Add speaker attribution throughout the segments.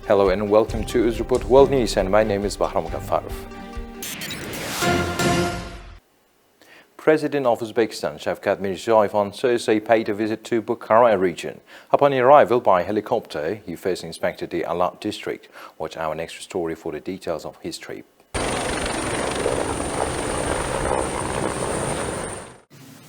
Speaker 1: Hello and welcome to Uzreport World News, and my name is Bahram Gaffarov. President of Uzbekistan Shavkat Mirziyoyev on Thursday paid a visit to Bukhara region. Upon arrival by helicopter, he first inspected the Alat district. Watch our next story for the details of his trip.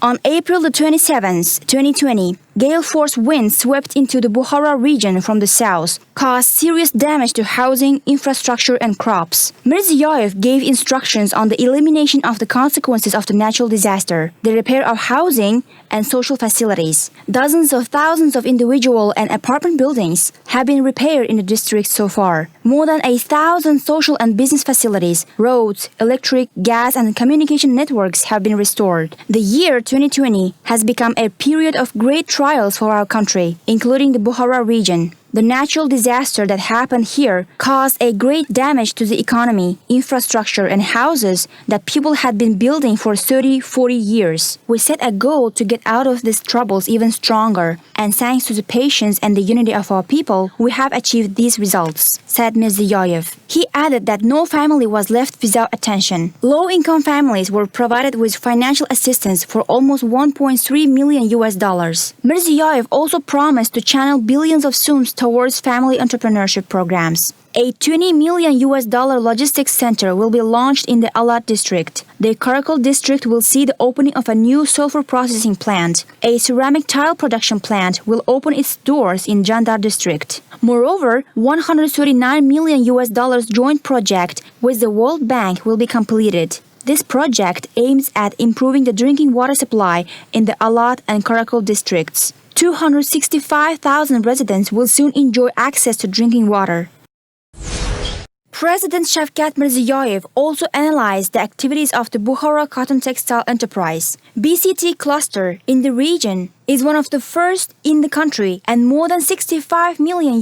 Speaker 2: On April the 27th, 2020, gale force winds swept into the Bukhara region from the south, caused serious damage to housing, infrastructure and crops. Mirziyoyev gave instructions on the elimination of the consequences of the natural disaster, the repair of housing and social facilities. Dozens of thousands of individual and apartment buildings have been repaired in the district so far. More than 1,000 social and business facilities, roads, electric, gas and communication networks have been restored. The year 2020 has become a period of great trials for our country, including the Bukhara region. The natural disaster that happened here caused a great damage to the economy, infrastructure and houses that people had been building for 30-40 years. We set a goal to get out of these troubles even stronger, and thanks to the patience and the unity of our people, we have achieved these results, said Mirziyoyev. He added that no family was left without attention. Low-income families were provided with financial assistance for almost $1.3 million. Mirziyoyev also promised to channel billions of sums towards family entrepreneurship programs. A $20 million logistics center will be launched in the Alat district. The Karakol district will see the opening of a new sulfur processing plant. A ceramic tile production plant will open its doors in Jandar district. Moreover, $139 million joint project with the World Bank will be completed. This project aims at improving the drinking water supply in the Alat and Karakol districts. 265,000 residents will soon enjoy access to drinking water. President Shavkat Mirziyoyev also analyzed the activities of the Bukhara cotton textile enterprise. BCT cluster in the region is one of the first in the country, and more than $65 million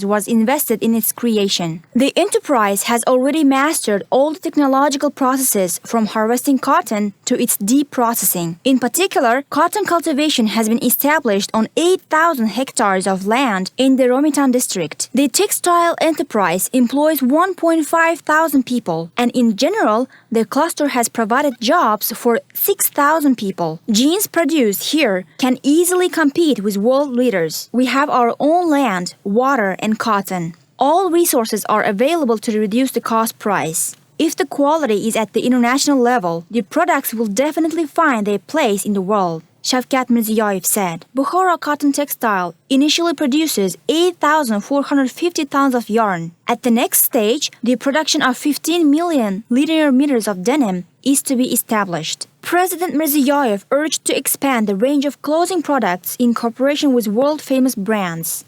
Speaker 2: was invested in its creation. The enterprise has already mastered all the technological processes from harvesting cotton to its deep processing. In particular, cotton cultivation has been established on 8,000 hectares of land in the Romitan district. The textile enterprise employs 1,500 people, and in general, the cluster has provided jobs for 6,000 people. Jeans produced here can easily compete with world leaders. We have our own land, water, and cotton. All resources are available to reduce the cost price. If the quality is at the international level, the products will definitely find their place in the world, Shavkat Mirziyoyev said. Bukhara cotton textile initially produces 8,450 tons of yarn. At the next stage, the production of 15 million linear meters of denim is to be established. President Mirziyoyev urged to expand the range of clothing products in cooperation with world-famous brands.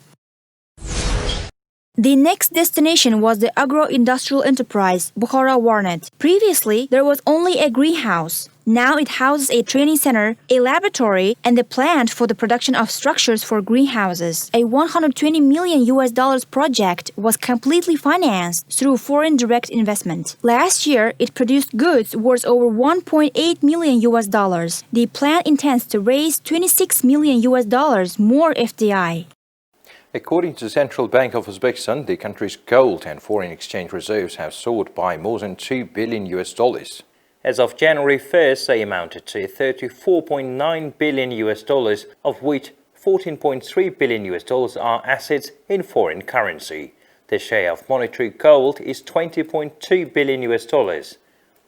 Speaker 2: The next destination was the Agroindustrial enterprise, Bukhara Warnet. Previously, there was only a greenhouse. Now it houses a training center, a laboratory, and the plant for the production of structures for greenhouses. A $120 million project was completely financed through foreign direct investment. Last year, it produced goods worth over $1.8 million. The plant intends to raise $26 million more FDI.
Speaker 1: According to the Central Bank of Uzbekistan, the country's gold and foreign exchange reserves have soared by more than $2 billion. As of January 1st, they amounted to $34.9 billion, of which $14.3 billion are assets in foreign currency. The share of monetary gold is $20.2 billion.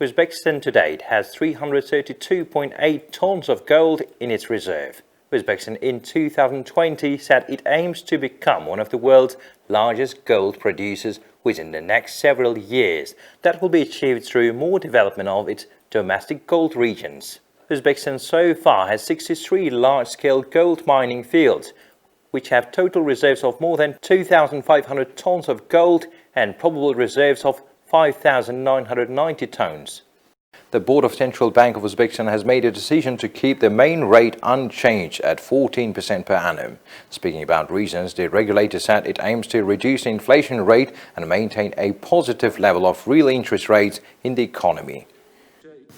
Speaker 1: Uzbekistan to date has 332.8 tons of gold in its reserve. Uzbekistan in 2020 said it aims to become one of the world's largest gold producers within the next several years. That will be achieved through more development of its domestic gold regions. Uzbekistan so far has 63 large-scale gold mining fields, which have total reserves of more than 2,500 tons of gold and probable reserves of 5,990 tons. The Board of Central Bank of Uzbekistan has made a decision to keep the main rate unchanged at 14% per annum. Speaking about reasons, the regulator said it aims to reduce the inflation rate and maintain a positive level of real interest rates in the economy.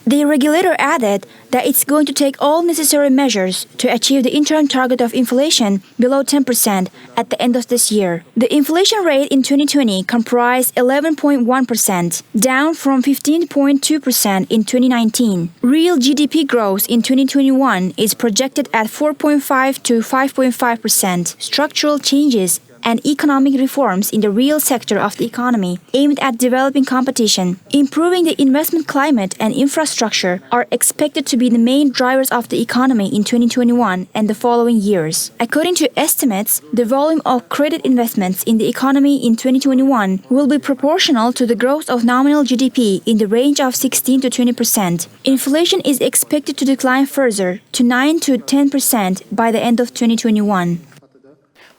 Speaker 2: The regulator added that it's going to take all necessary measures to achieve the interim target of inflation below 10% at the end of this year. The inflation rate in 2020 comprised 11.1%, down from 15.2% in 2019. Real GDP growth in 2021 is projected at 4.5 to 5.5%. Structural changes and economic reforms in the real sector of the economy aimed at developing competition, improving the investment climate and infrastructure are expected to be the main drivers of the economy in 2021 and the following years. According to estimates, the volume of credit investments in the economy in 2021 will be proportional to the growth of nominal GDP in the range of 16 to 20%. Inflation is expected to decline further to 9 to 10% by the end of 2021.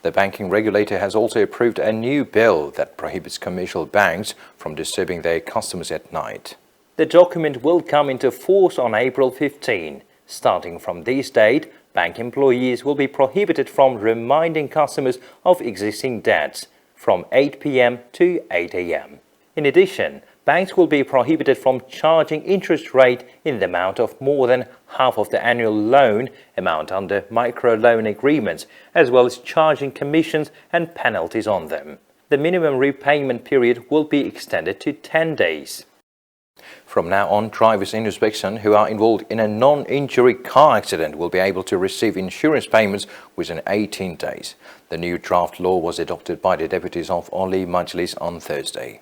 Speaker 1: The banking regulator has also approved a new bill that prohibits commercial banks from disturbing their customers at night. The document will come into force on April 15. Starting from this date, bank employees will be prohibited from reminding customers of existing debts from 8 p.m. to 8 a.m. In addition, banks will be prohibited from charging interest rate in the amount of more than half of the annual loan amount under microloan agreements, as well as charging commissions and penalties on them. The minimum repayment period will be extended to 10 days. From now on, drivers in Uzbekistan who are involved in a non-injury car accident will be able to receive insurance payments within 18 days. The new draft law was adopted by the deputies of Oli Majlis on Thursday.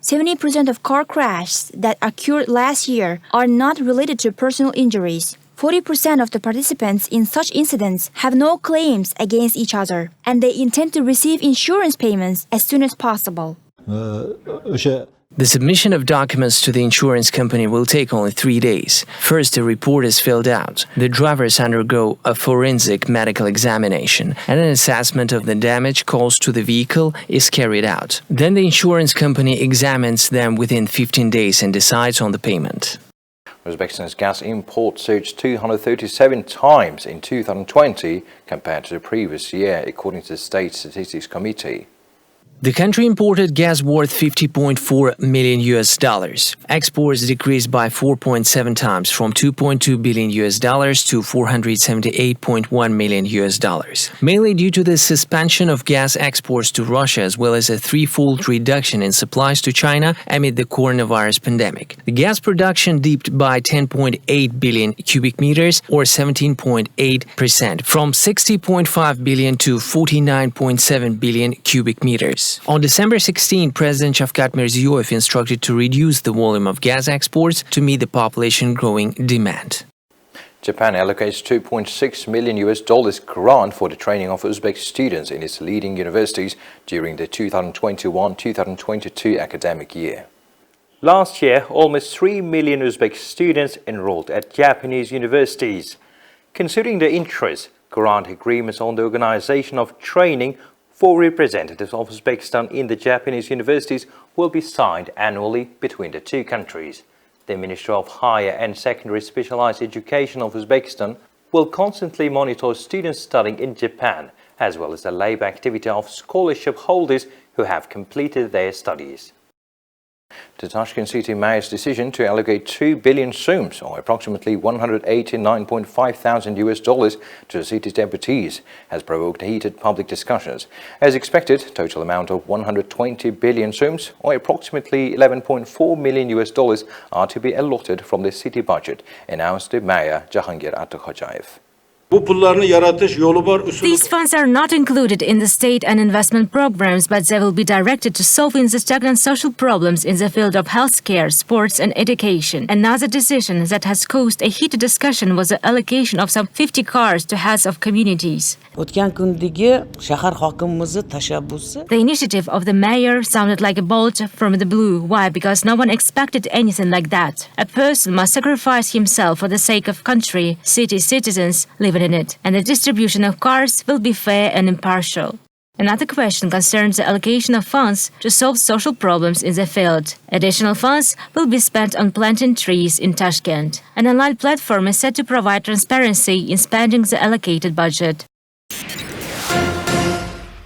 Speaker 2: 70% of car crashes that occurred last year are not related to personal injuries. 40% of the participants in such incidents have no claims against each other, and they intend to receive insurance payments as soon as possible.
Speaker 3: The submission of documents to the insurance company will take only 3 days. First, a report is filled out. The drivers undergo a forensic medical examination, and an assessment of the damage caused to the vehicle is carried out. Then the insurance company examines them within 15 days and decides on the payment.
Speaker 1: Uzbekistan's gas import surged 237 times in 2020 compared to the previous year, according to the State Statistics Committee.
Speaker 3: The country imported gas worth $50.4 million. Exports decreased by 4.7 times from $2.2 billion to $478.1 million, mainly due to the suspension of gas exports to Russia, as well as a threefold reduction in supplies to China amid the coronavirus pandemic. The gas production dipped by 10.8 billion cubic meters, or 17.8%, from 60.5 billion to 49.7 billion cubic meters. On December 16, President Shavkat Mirziyoyev instructed to reduce the volume of gas exports to meet the population growing demand.
Speaker 1: Japan allocates $2.6 million grant for the training of Uzbek students in its leading universities during the 2021-2022 academic year. Last year, almost 3 million Uzbek students enrolled at Japanese universities. Considering the interest, grant agreements on the organization of training for representatives of Uzbekistan in the Japanese universities will be signed annually between the two countries. The Ministry of Higher and Secondary Specialized Education of Uzbekistan will constantly monitor students studying in Japan, as well as the labor activity of scholarship holders who have completed their studies. The Tashkent City Mayor's decision to allocate 2 billion soums, or approximately $189.5 thousand to the city's deputies, has provoked heated public discussions. As expected, total amount of 120 billion soums, or approximately $11.4 million, are to be allotted from the city budget, announced the Mayor Jahangir Attakhojaev.
Speaker 4: These funds are not included in the state and investment programs, but they will be directed to solving the stagnant social problems in the field of healthcare, sports and education. Another decision that has caused a heated discussion was the allocation of some 50 cars to heads of communities. The initiative of the mayor sounded like a bolt from the blue. Why? Because no one expected anything like that. A person must sacrifice himself for the sake of country, city, citizens living in it, and the distribution of cars will be fair and impartial. Another question concerns the allocation of funds to solve social problems in the field. Additional funds will be spent on planting trees in Tashkent. An online platform is set to provide transparency in spending the allocated budget.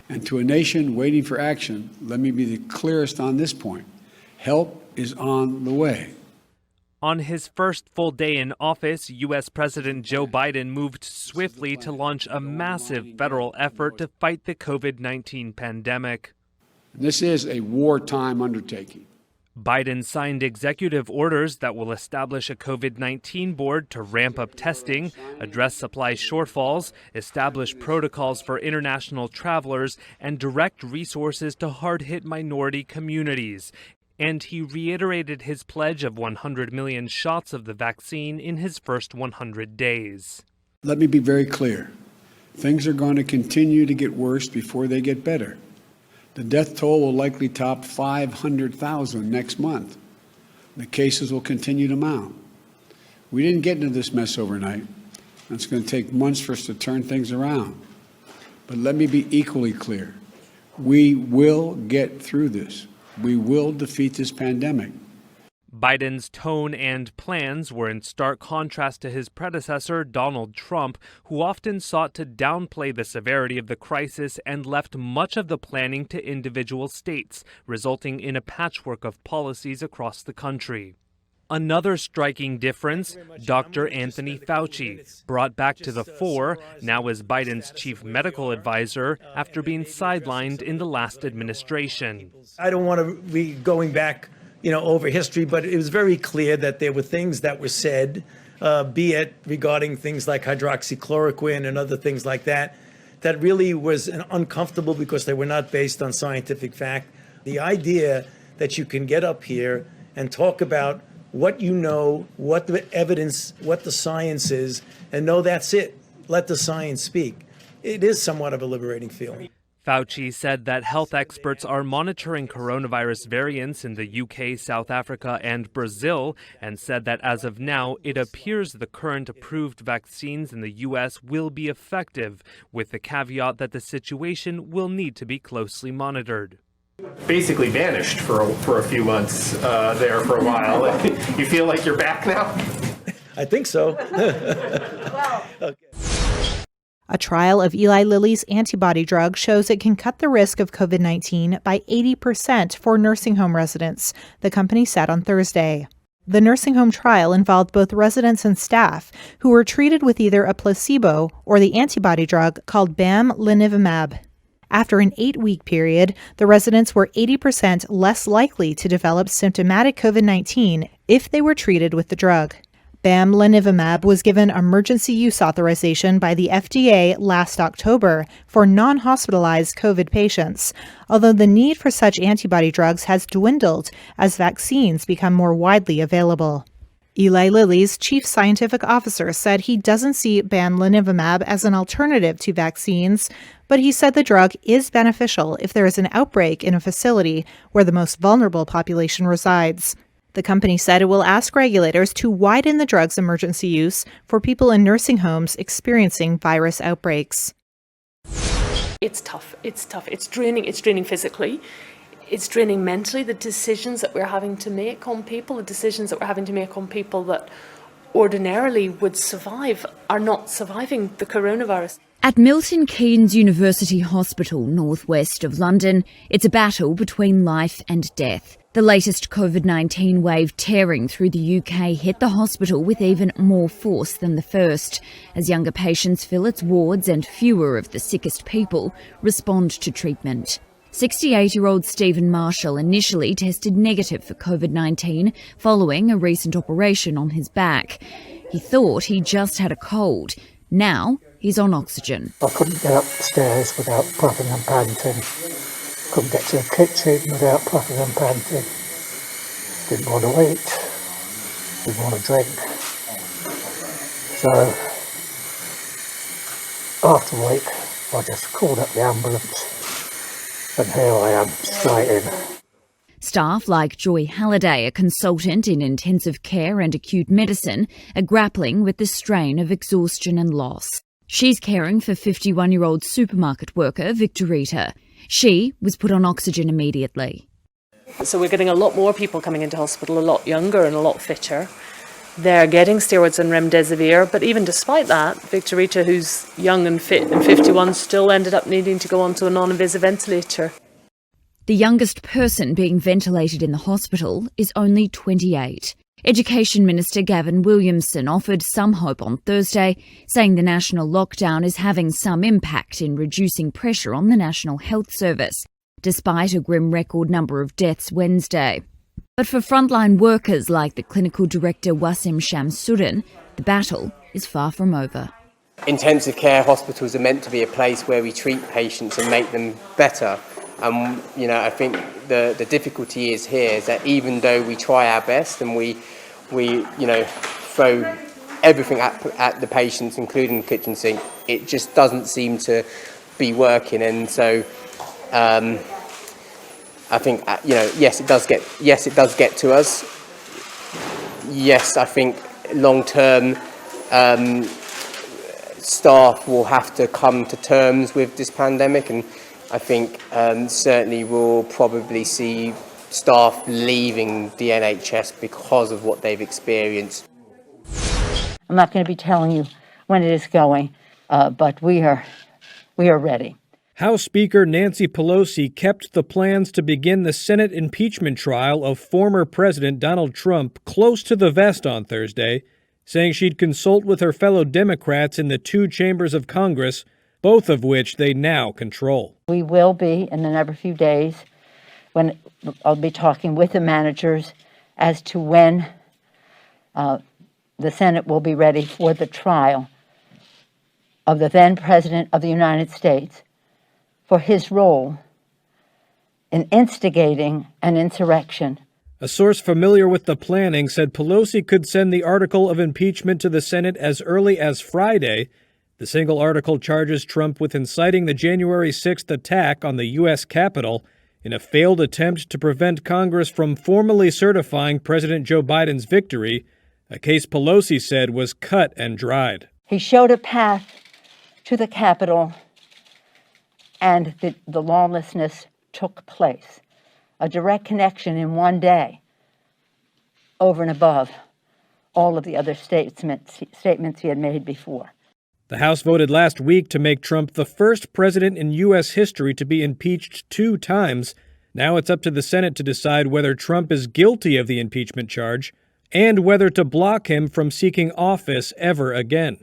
Speaker 5: And to a nation waiting for action, let me be the clearest on this point. Help is on the way.
Speaker 6: On his first full day in office, U.S. President Joe Biden moved swiftly to launch a massive federal effort to fight the COVID-19 pandemic.
Speaker 5: This is a wartime undertaking.
Speaker 6: Biden signed executive orders that will establish a COVID-19 board to ramp up testing, address supply shortfalls, establish protocols for international travelers, and direct resources to hard-hit minority communities. And he reiterated his pledge of 100 million shots of the vaccine in his first 100 days.
Speaker 5: Let me be very clear. Things are going to continue to get worse before they get better. The death toll will likely top 500,000 next month. The cases will continue to mount. We didn't get into this mess overnight. It's going to take months for us to turn things around. But let me be equally clear. We will get through this. We will defeat this pandemic.
Speaker 6: Biden's tone and plans were in stark contrast to his predecessor, Donald Trump, who often sought to downplay the severity of the crisis and left much of the planning to individual states, resulting in a patchwork of policies across the country. Another striking difference, Dr. Anthony Fauci, brought back to the fore, now as Biden's chief medical advisor, after being sidelined in the last administration.
Speaker 7: I don't want to be going back, over history, but it was very clear that there were things that were said, be it regarding things like hydroxychloroquine and other things like that, that really was uncomfortable because they were not based on scientific fact. The idea that you can get up here and talk about what you know, what the evidence, what the science is, and know that's it. Let the science speak. It is somewhat of a liberating feeling.
Speaker 6: Fauci said that health experts are monitoring coronavirus variants in the UK, South Africa, and Brazil, and said that as of now, it appears the current approved vaccines in the US will be effective, with the caveat that the situation will need to be closely monitored.
Speaker 8: Basically vanished for a few months there for a while. You feel like you're back now?
Speaker 7: I think so.
Speaker 9: Okay. A trial of Eli Lilly's antibody drug shows it can cut the risk of COVID-19 by 80% for nursing home residents, the company said on Thursday. The nursing home trial involved both residents and staff who were treated with either a placebo or the antibody drug called bamlanivimab. After an 8-week period, the residents were 80% less likely to develop symptomatic COVID-19 if they were treated with the drug. Bamlanivimab was given emergency use authorization by the FDA last October for non-hospitalized COVID patients, although the need for such antibody drugs has dwindled as vaccines become more widely available. Eli Lilly's chief scientific officer said he doesn't see bamlanivimab as an alternative to vaccines, but he said the drug is beneficial if there is an outbreak in a facility where the most vulnerable population resides. The company said it will ask regulators to widen the drug's emergency use for people in nursing homes experiencing virus outbreaks.
Speaker 10: It's tough. It's draining physically. It's draining mentally, the decisions that we're having to make on people, that ordinarily would survive are not surviving the coronavirus.
Speaker 11: At Milton Keynes University Hospital, northwest of London, it's a battle between life and death. The latest COVID-19 wave tearing through the UK hit the hospital with even more force than the first, as younger patients fill its wards and fewer of the sickest people respond to treatment. 68-year-old Stephen Marshall initially tested negative for COVID-19 following a recent operation on his back. He thought he just had a cold. Now he's on oxygen.
Speaker 12: I couldn't get up the stairs without puffing and panting. Couldn't get to the kitchen without puffing and panting. Didn't want to eat. Didn't want to drink. So after a week, I just called up the ambulance. And here I am, straight in.
Speaker 11: Staff like Joy Halliday, a consultant in intensive care and acute medicine, are grappling with the strain of exhaustion and loss. She's caring for 51-year-old supermarket worker Victorita. She was put on oxygen immediately.
Speaker 10: So we're getting a lot more people coming into hospital, a lot younger and a lot fitter. They're getting steroids and remdesivir, but even despite that, Victorita, who's young and fit and 51, still ended up needing to go onto a non-invasive ventilator.
Speaker 11: The youngest person being ventilated in the hospital is only 28. Education Minister Gavin Williamson offered some hope on Thursday, saying the national lockdown is having some impact in reducing pressure on the National Health Service, despite a grim record number of deaths Wednesday. But for frontline workers like the clinical director Wasim Shamsuddin, the battle is far from over.
Speaker 13: Intensive care hospitals are meant to be a place where we treat patients and make them better. I think the difficulty is that even though we try our best and we throw everything at the patients, including the kitchen sink, it just doesn't seem to be working. And so, I think yes, it does get to us. Yes, I think long term, staff will have to come to terms with this pandemic, and I think certainly we'll probably see staff leaving the NHS because of what they've experienced.
Speaker 14: I'm not going to be telling you when it is going, but we are ready.
Speaker 6: House Speaker Nancy Pelosi kept the plans to begin the Senate impeachment trial of former President Donald Trump close to the vest on Thursday, saying she'd consult with her fellow Democrats in the two chambers of Congress, both of which they now control.
Speaker 14: We will be, in another few days, when I'll be talking with the managers as to when the Senate will be ready for the trial of the then President of the United States for his role in instigating an insurrection.
Speaker 6: A source familiar with the planning said Pelosi could send the article of impeachment to the Senate as early as Friday. The single article charges Trump with inciting the January 6th attack on the U.S. Capitol in a failed attempt to prevent Congress from formally certifying President Joe Biden's victory, a case Pelosi said was cut and dried.
Speaker 14: He showed a path to the Capitol, and the lawlessness took place. A direct connection in one day, over and above all of the other statements he had made before.
Speaker 6: The House voted last week to make Trump the first president in U.S. history to be impeached 2 times. Now it's up to the Senate to decide whether Trump is guilty of the impeachment charge and whether to block him from seeking office ever again.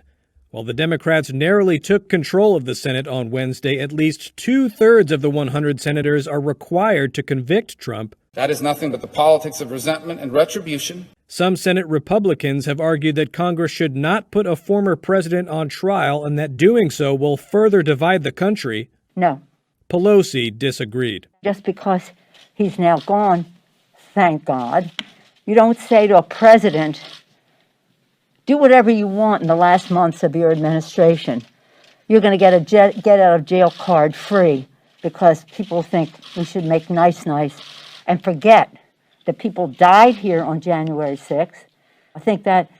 Speaker 6: While the Democrats narrowly took control of the Senate on Wednesday, at least 2/3 of the 100 senators are required to convict Trump.
Speaker 15: That is nothing but the politics of resentment and retribution.
Speaker 6: Some Senate Republicans have argued that Congress should not put a former president on trial and that doing so will further divide the country.
Speaker 14: No.
Speaker 6: Pelosi disagreed.
Speaker 14: Just because he's now gone, thank God, you don't say to a president, do whatever you want in the last months of your administration. You're going to get a get out of jail card free because people think we should make nice and forget that people died here on January 6th. I think that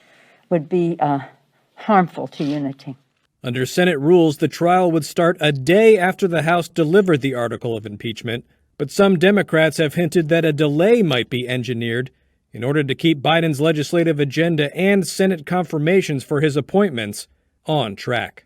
Speaker 14: would be harmful to unity.
Speaker 6: Under Senate rules, the trial would start a day after the House delivered the article of impeachment, but some Democrats have hinted that a delay might be engineered in order to keep Biden's legislative agenda and Senate confirmations for his appointments on track.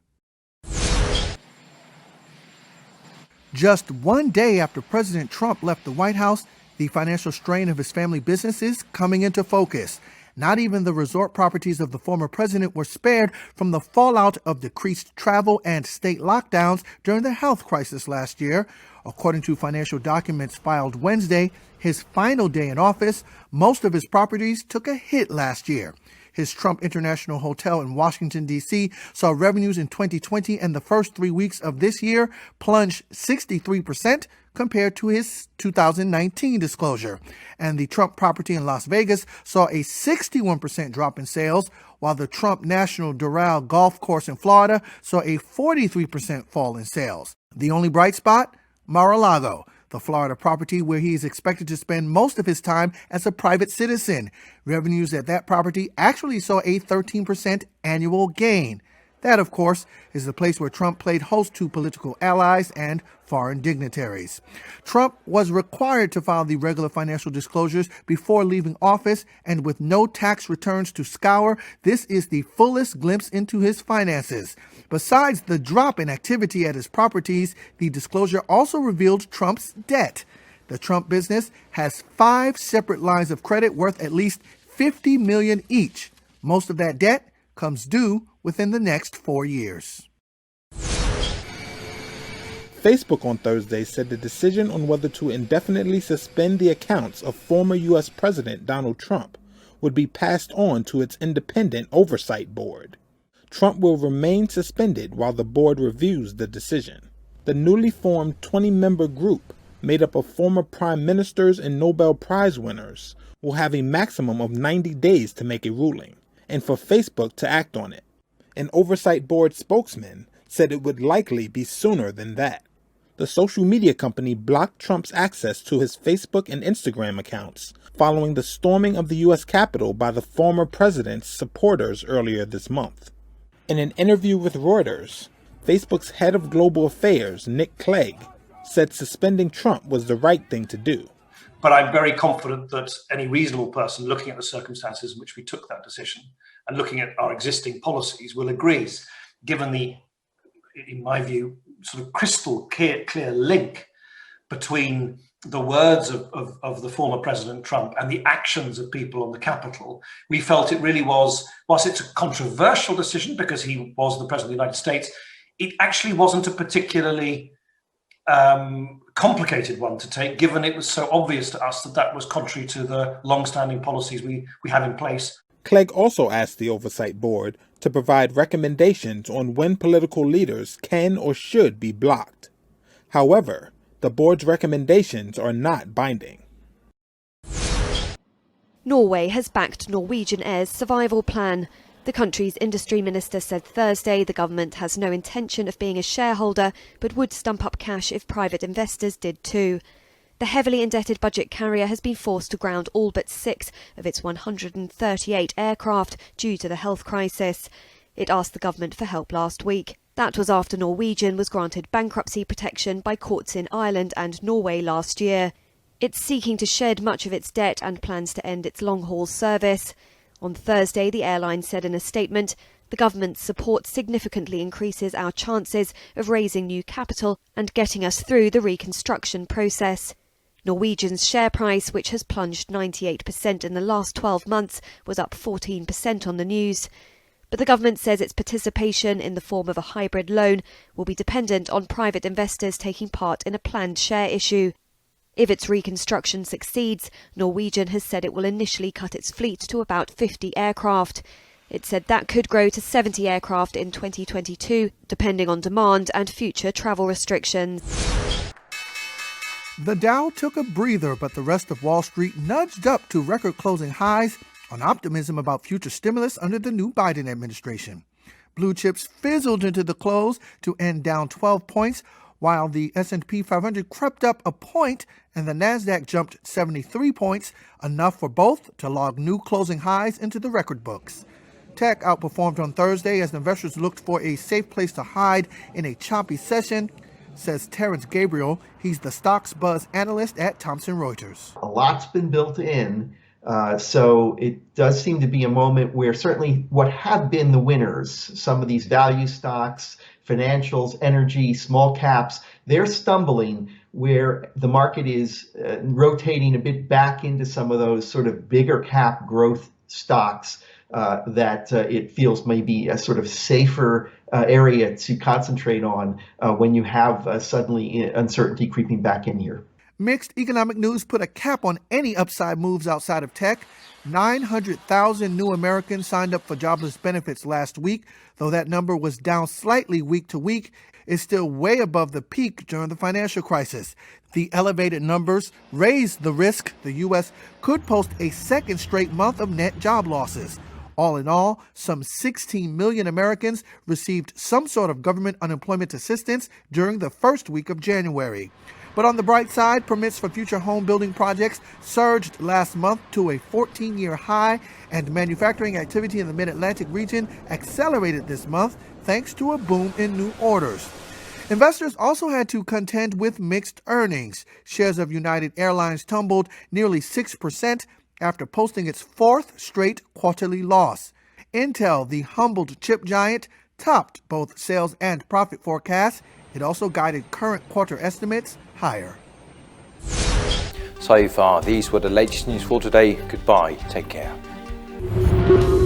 Speaker 16: Just one day after President Trump left the White House, the financial strain of his family businesses coming into focus. Not even the resort properties of the former president were spared from the fallout of decreased travel and state lockdowns during the health crisis last year. According to financial documents filed Wednesday, his final day in office, most of his properties took a hit last year. His Trump International Hotel in Washington, D.C. saw revenues in 2020 and the first 3 weeks of this year plunge 63% compared to his 2019 disclosure. And the Trump property in Las Vegas saw a 61% drop in sales, while the Trump National Doral Golf Course in Florida saw a 43% fall in sales. The only bright spot? Mar-a-Lago, the Florida property where he is expected to spend most of his time as a private citizen. Revenues at that property actually saw a 13% annual gain. That, of course, is the place where Trump played host to political allies and foreign dignitaries. Trump was required to file the regular financial disclosures before leaving office, and with no tax returns to scour, this is the fullest glimpse into his finances. Besides the drop in activity at his properties, the disclosure also revealed Trump's debt. The Trump business has 5 separate lines of credit worth at least $50 million each. Most of that debt comes due within the next 4 years.
Speaker 17: Facebook on Thursday said the decision on whether to indefinitely suspend the accounts of former U.S. President Donald Trump would be passed on to its independent oversight board. Trump will remain suspended while the board reviews the decision. The newly formed 20-member group, made up of former prime ministers and Nobel Prize winners, will have a maximum of 90 days to make a ruling, and for Facebook to act on it. An oversight board spokesman said it would likely be sooner than that. The social media company blocked Trump's access to his Facebook and Instagram accounts following the storming of the U.S. Capitol by the former president's supporters earlier this month. In an interview with Reuters, Facebook's head of global affairs, Nick Clegg, said suspending Trump was the right thing to do.
Speaker 18: But I'm very confident that any reasonable person looking at the circumstances in which we took that decision and looking at our existing policies will agree, given the, in my view, sort of crystal clear link between the words of the former President Trump and the actions of people on the Capitol. We felt it really was, whilst it's a controversial decision because he was the President of the United States, it actually wasn't a particularly complicated one to take, given it was so obvious to us that that was contrary to the long-standing policies we have in place.
Speaker 17: Clegg also asked the Oversight Board to provide recommendations on when political leaders can or should be blocked. However, the board's recommendations are not binding.
Speaker 19: Norway has backed Norwegian Air's survival plan. The country's industry minister said Thursday the government has no intention of being a shareholder, but would stump up cash if private investors did too. The heavily indebted budget carrier has been forced to ground all but 6 of its 138 aircraft due to the health crisis. It asked the government for help last week. That was after Norwegian was granted bankruptcy protection by courts in Ireland and Norway last year. It's seeking to shed much of its debt and plans to end its long-haul service. On Thursday, the airline said in a statement, the government's support significantly increases our chances of raising new capital and getting us through the reconstruction process. Norwegian's share price, which has plunged 98% in the last 12 months, was up 14% on the news. But the government says its participation in the form of a hybrid loan will be dependent on private investors taking part in a planned share issue. If its reconstruction succeeds, Norwegian has said it will initially cut its fleet to about 50 aircraft. It said that could grow to 70 aircraft in 2022, depending on demand and future travel restrictions.
Speaker 16: The Dow took a breather, but the rest of Wall Street nudged up to record-closing highs on optimism about future stimulus under the new Biden administration. Blue chips fizzled into the close to end down 12 points, while the S&P 500 crept up a point and the Nasdaq jumped 73 points, enough for both to log new closing highs into the record books. Tech outperformed on Thursday as investors looked for a safe place to hide in a choppy session, says Terrence Gabriel. He's the Stocks Buzz analyst at Thomson Reuters.
Speaker 20: A lot's been built in, so it does seem to be a moment where certainly what have been the winners, some of these value stocks, financials, energy, small caps, they're stumbling, where the market is rotating a bit back into some of those sort of bigger cap growth stocks that it feels may be a sort of safer area to concentrate on when you have suddenly uncertainty creeping back in here.
Speaker 16: Mixed economic news put a cap on any upside moves outside of tech. 900,000 new Americans signed up for jobless benefits last week, though that number was down slightly week to week. It's still way above the peak during the financial crisis. The elevated numbers raise the risk the U.S. could post a second straight month of net job losses. All in all, some 16 million Americans received some sort of government unemployment assistance during the first week of January. But on the bright side, permits for future home building projects surged last month to a 14-year high, and manufacturing activity in the Mid-Atlantic region accelerated this month thanks to a boom in new orders. Investors also had to contend with mixed earnings. Shares of United Airlines tumbled nearly 6% after posting its fourth straight quarterly loss. Intel, the humbled chip giant, topped both sales and profit forecasts. It also guided current quarter estimates higher.
Speaker 1: So far, these were the latest news for today. Goodbye. Take care.
Speaker 19: Air.